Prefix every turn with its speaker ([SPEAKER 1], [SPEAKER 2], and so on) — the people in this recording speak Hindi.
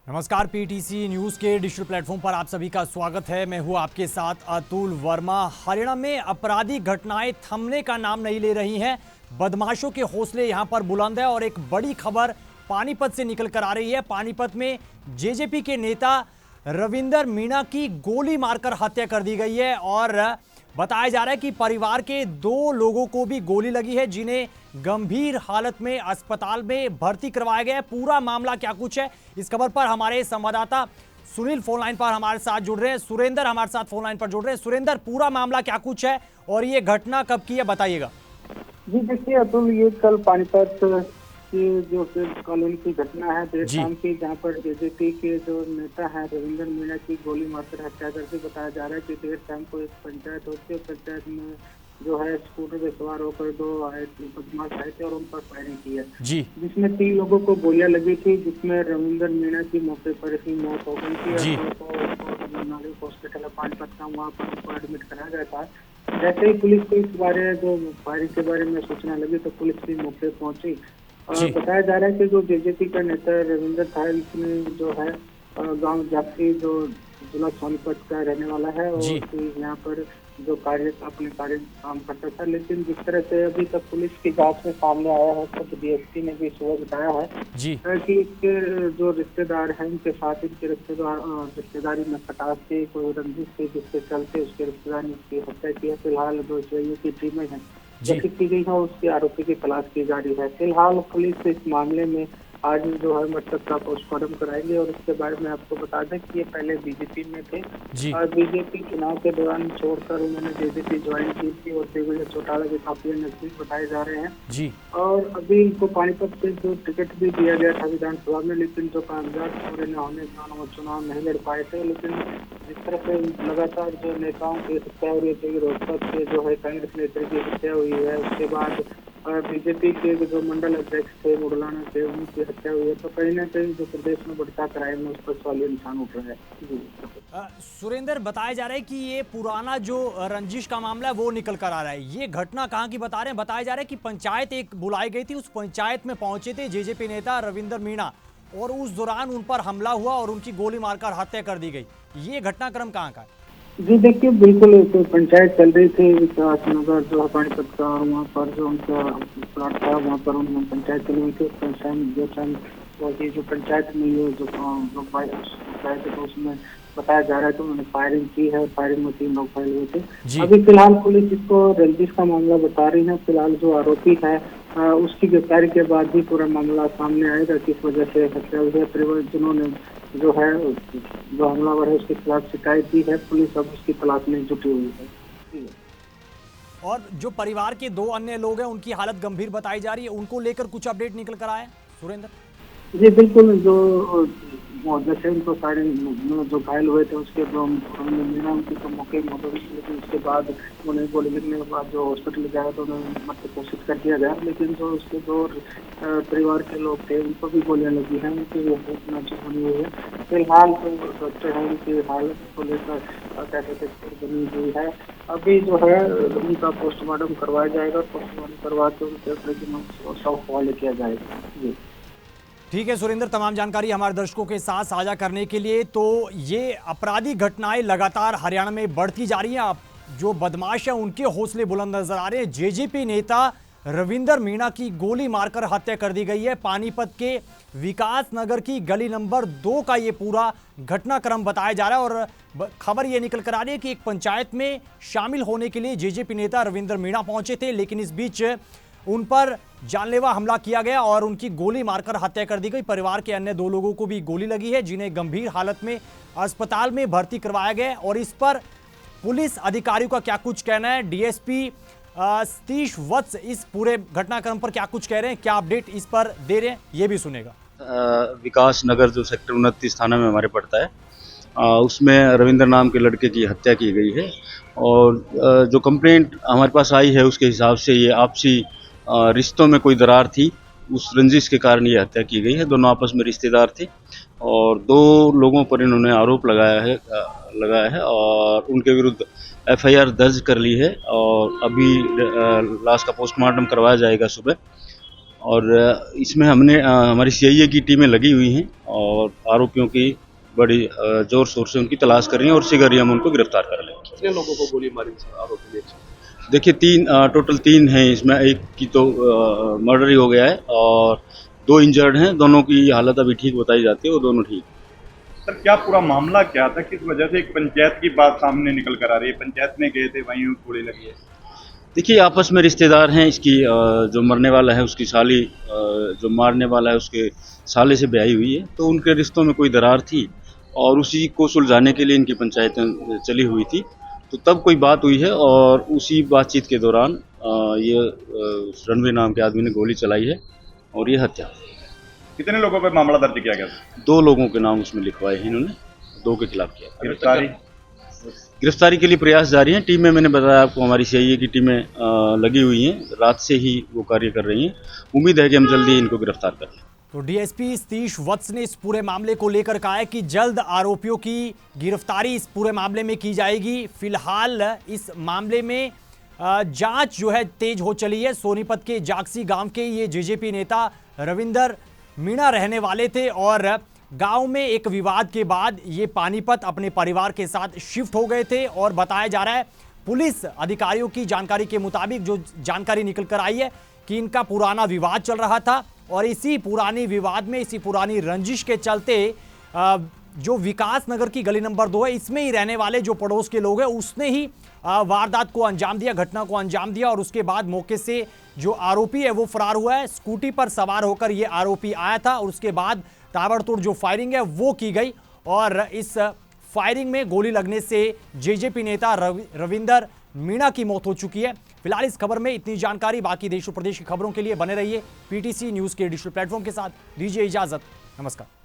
[SPEAKER 1] नमस्कार, पीटीसी न्यूज के डिजिटल प्लेटफॉर्म पर आप सभी का स्वागत है। मैं हूं आपके साथ अतुल वर्मा। हरियाणा में आपराधिक घटनाएं थमने का नाम नहीं ले रही हैं। बदमाशों के हौसले यहां पर बुलंद है और एक बड़ी खबर पानीपत से निकल कर आ रही है। पानीपत में जेजेपी के नेता रविंदर मीणा की गोली मारकर हत्या कर दी गई है और बताया जा रहा है कि परिवार के 2 लोगों को भी गोली लगी है, जिन्हें गंभीर हालत में अस्पताल में भर्ती करवाया गया है। पूरा मामला क्या कुछ है, इस खबर पर हमारे संवाददाता सुनील फोन लाइन पर हमारे साथ जुड़ रहे हैं। सुरेंद्र हमारे साथ फोन लाइन पर जुड़ रहे हैं। सुरेंद्र, पूरा मामला क्या कुछ है और ये घटना कब की है, बताइएगा।
[SPEAKER 2] जी देखिए अतुल, ये कल पानीपत की जो कॉलोनी की घटना है देर शाम की, जहाँ पर जेजेपी के जो नेता हैं रविंदर मीणा की गोली मारकर हत्या करके बताया जा रहा है कि देर शाम को एक पंचायत होती है। पंचायत में जो है स्कूटर पे सवार होकर 2 बदमाश आए थे और उन पर फायरिंग की है, जिसमें 3 लोगों को गोलियां लगी थी, जिसमें रविंदर मीणा की मौके पर ही मौत हो गई थी और हॉस्पिटल है पानीपत का, वहाँ पर उनको एडमिट कराया गया था। जैसे ही पुलिस को इस बारे जो फायरिंग के बारे में सूचना लगी तो पुलिस भी मौके पहुंची। बताया जा रहा है कि जो जेजेपी का नेता रविंदर था, इसमें जो है गांव जाति जो जिला सोनीपत का रहने वाला है और यहाँ पर जो अपने कार्य काम करता था। लेकिन जिस तरह से अभी तक पुलिस की जांच में सामने आया है, तो डीएसपी ने भी सुबह बताया है कि इसके जो रिश्तेदार हैं उनके साथ इनके रिश्तेदारी में खटास थी, कोई रंजिश थी, जिसके चलते उसके रिश्तेदार ने उसकी हत्या की है। फिलहाल जो की टीमें हैं गठित की गई है, उसके आरोपी की तलाश की जा रही है। फिलहाल पुलिस इस मामले में आज जो है मृतक का पोस्टमार्टम कराएंगे और इसके बारे में आपको बता दें कि ये पहले बीजेपी में थे और बीजेपी चुनाव के दौरान छोड़कर उन्होंने जेजेपी ज्वाइन की थी और दिग्विजय चौटाला के काफी नजदीक बताए जा रहे हैं और अभी इनको पानीपत से जो टिकट भी दिया गया था विधानसभा में, लेकिन जो कागजात पूरे न होने के कारण वो चुनाव नहीं लड़ पाए थे। लेकिन जिस तरह से लगातार जो नेताओं की हत्या हो रही है, रोहतक से जो है कांग्रेस नेता की हत्या हुई है, उसके बाद बीजेपी के जो मंडल अध्यक्ष थे मुरलाना से, उनकी हत्या हुई है, तो कहीं ना कहीं जो प्रदेश में बढ़ता क्राइम है उस पर सवालिया निशान उठ रहा है।
[SPEAKER 1] सुरेंद्र, बताया जा रहा है कि ये पुराना जो रंजिश का मामला है वो निकल कर आ रहा है। ये घटना कहाँ की बता रहे हैं? बताया जा रहा है कि पंचायत एक बुलाई गई थी, उस पंचायत में पहुंचे थे जेजेपी नेता रविंदर मीणा और उस दौरान उन पर हमला हुआ और उनकी गोली मारकर हत्या कर दी गई। ये घटनाक्रम कहाँ का है?
[SPEAKER 2] जी देखिए, बिल्कुल तो पंचायत चल रही थी विकास नगर जो है पानीपत का, वहाँ पर जो उनका प्लाट था वहाँ पर उन्होंने पंचायत चली हुई थी। जो पंचायत में ये जो पंचायत है उसमें बताया जा रहा है तो उन्होंने फायरिंग की है और फायरिंग में 3 लोग घायल हुए थे। अभी फिलहाल पुलिस इसको रंजिश का मामला बता रही है। फिलहाल जो आरोपी है उसकी गिरफ्तारी के बाद भी पूरा मामला सामने आएगा, किस वजह से हत्या हुई है। परिवारजनों ने जो है जो हमलावर है उसके खिलाफ शिकायत दी है। पुलिस अब उसकी तलाश में जुटी हुई है।
[SPEAKER 1] और जो परिवार के 2 अन्य लोग हैं उनकी हालत गंभीर बताई जा रही है, उनको लेकर कुछ अपडेट निकल कर आए सुरेंद्र?
[SPEAKER 2] जी बिल्कुल, जो जैसे उनको सारे जो घायल हुए थे उसके मीणा उनकी तो मौके में मौत, लेकिन उसके बाद उन्हें गोली लगने के बाद जो हॉस्पिटल ले जाया तो उन्हें मरने की कोशिश कर दिया गया। लेकिन जो उसके 2 परिवार के लोग थे उनको भी गोलियां लगी हैं, उनकी नाजुक बनी हुई है। फिलहाल जो डॉक्टर है उनकी हालत को लेकर बनी हुई है। अभी जो है उनका पोस्टमार्टम करवाया जाएगा, पोस्टमार्टम करवा के उनके शव हवाले किया जाएगा। जी
[SPEAKER 1] ठीक है सुरेंद्र, तमाम जानकारी हमारे दर्शकों के साथ साझा करने के लिए। तो ये आपराधिक घटनाएं लगातार हरियाणा में बढ़ती जा रही हैं। जो बदमाश हैं उनके हौसले बुलंद नजर आ रहे हैं। जेजेपी नेता रविंदर मीणा की गोली मारकर हत्या कर दी गई है। पानीपत के विकास नगर की गली नंबर 2 का ये पूरा घटनाक्रम बताया जा रहा है और खबर ये निकल कर आ रही है कि एक पंचायत में शामिल होने के लिए जेजेपी नेता रविंदर मीणा पहुंचे थे, लेकिन इस बीच उन पर जानलेवा हमला किया गया और उनकी गोली मारकर हत्या कर दी गई। परिवार के अन्य 2 लोगों को भी गोली लगी है, जिन्हें गंभीर हालत में अस्पताल में भर्ती करवाया गया और इस पर पुलिस अधिकारियों का क्या कुछ कहना है, डीएसपी सतीश वत्स इस पूरे घटनाक्रम पर क्या कुछ कह रहे हैं, क्या अपडेट इस पर दे रहे हैं, ये भी सुनेगा।
[SPEAKER 3] विकास नगर जो सेक्टर 29 थाना में हमारे पड़ता है, उसमें रविंद्र नाम के लड़के की हत्या की गई है और जो कंप्लेंट हमारे पास आई है उसके हिसाब से ये आपसी रिश्तों में कोई दरार थी, उस रंजिश के कारण ये हत्या की गई है। दोनों आपस में रिश्तेदार थे और 2 लोगों पर इन्होंने आरोप लगाया है और उनके विरुद्ध एफआईआर दर्ज कर ली है और अभी लाश का पोस्टमार्टम करवाया जाएगा सुबह और इसमें हमने हमारी सीआईए की टीमें लगी हुई हैं और आरोपियों की बड़ी जोर शोर से उनकी तलाश कर रही हैं और शीघ्र ही हम उनको गिरफ्तार कर लेंगे।
[SPEAKER 4] कितने लोगों को गोली मारी आरोपी ने?
[SPEAKER 3] देखिए टोटल 3 हैं, इसमें एक की तो मर्डर ही हो गया है और 2 इंजर्ड हैं, दोनों की हालत अभी ठीक बताई जाती है, वो दोनों ठीक।
[SPEAKER 5] सर क्या पूरा मामला क्या था, किस वजह से एक पंचायत की बात सामने निकल कर आ रही है? पंचायत में गए थे, वहीं गोली लगी है।
[SPEAKER 3] देखिए आपस में रिश्तेदार हैं, इसकी जो मरने वाला है उसकी साली, जो मारने वाला है उसके साले से ब्याही हुई है, तो उनके रिश्तों में कोई दरार थी और उसी को सुलझाने के लिए इनकी पंचायतें चली हुई थी। तो तब कोई बात हुई है और उसी बातचीत के दौरान ये रणवीर नाम के आदमी ने गोली चलाई है और ये हत्या।
[SPEAKER 5] कितने लोगों पर मामला दर्ज किया गया?
[SPEAKER 3] 2 लोगों के नाम उसमें लिखवाए हैं इन्होंने, 2 के खिलाफ किया। गिरफ्तारी के लिए प्रयास जारी हैं। टीमें, मैंने बताया आपको, हमारी सीआईए की टीमें लगी हुई हैं, रात से ही वो कार्य कर रही हैं। उम्मीद है कि हम जल्दी इनको गिरफ्तार कर लें।
[SPEAKER 1] तो डीएसपी सतीश वत्स ने इस पूरे मामले को लेकर कहा है कि जल्द आरोपियों की गिरफ्तारी इस पूरे मामले में की जाएगी। फिलहाल इस मामले में जांच जो है तेज हो चली है। सोनीपत के जागसी गांव के ये जेजेपी नेता रविंदर मीणा रहने वाले थे और गांव में एक विवाद के बाद ये पानीपत अपने परिवार के साथ शिफ्ट हो गए थे और बताया जा रहा है पुलिस अधिकारियों की जानकारी के मुताबिक जो जानकारी निकल कर आई है कि इनका पुराना विवाद चल रहा था और इसी पुरानी विवाद में, इसी पुरानी रंजिश के चलते जो विकास नगर की गली नंबर 2 है, इसमें ही रहने वाले जो पड़ोस के लोग हैं उसने ही वारदात को अंजाम दिया, घटना को अंजाम दिया और उसके बाद मौके से जो आरोपी है वो फरार हुआ है। स्कूटी पर सवार होकर ये आरोपी आया था और उसके बाद ताबड़तोड़ जो फायरिंग है वो की गई और इस फायरिंग में गोली लगने से जेजेपी नेता रविंदर मीणा की मौत हो चुकी है। फिलहाल इस खबर में इतनी जानकारी। बाकी देश और प्रदेश की खबरों के लिए बने रहिए पीटीसी न्यूज के डिजिटल प्लेटफॉर्म के साथ। दीजिए इजाजत, नमस्कार।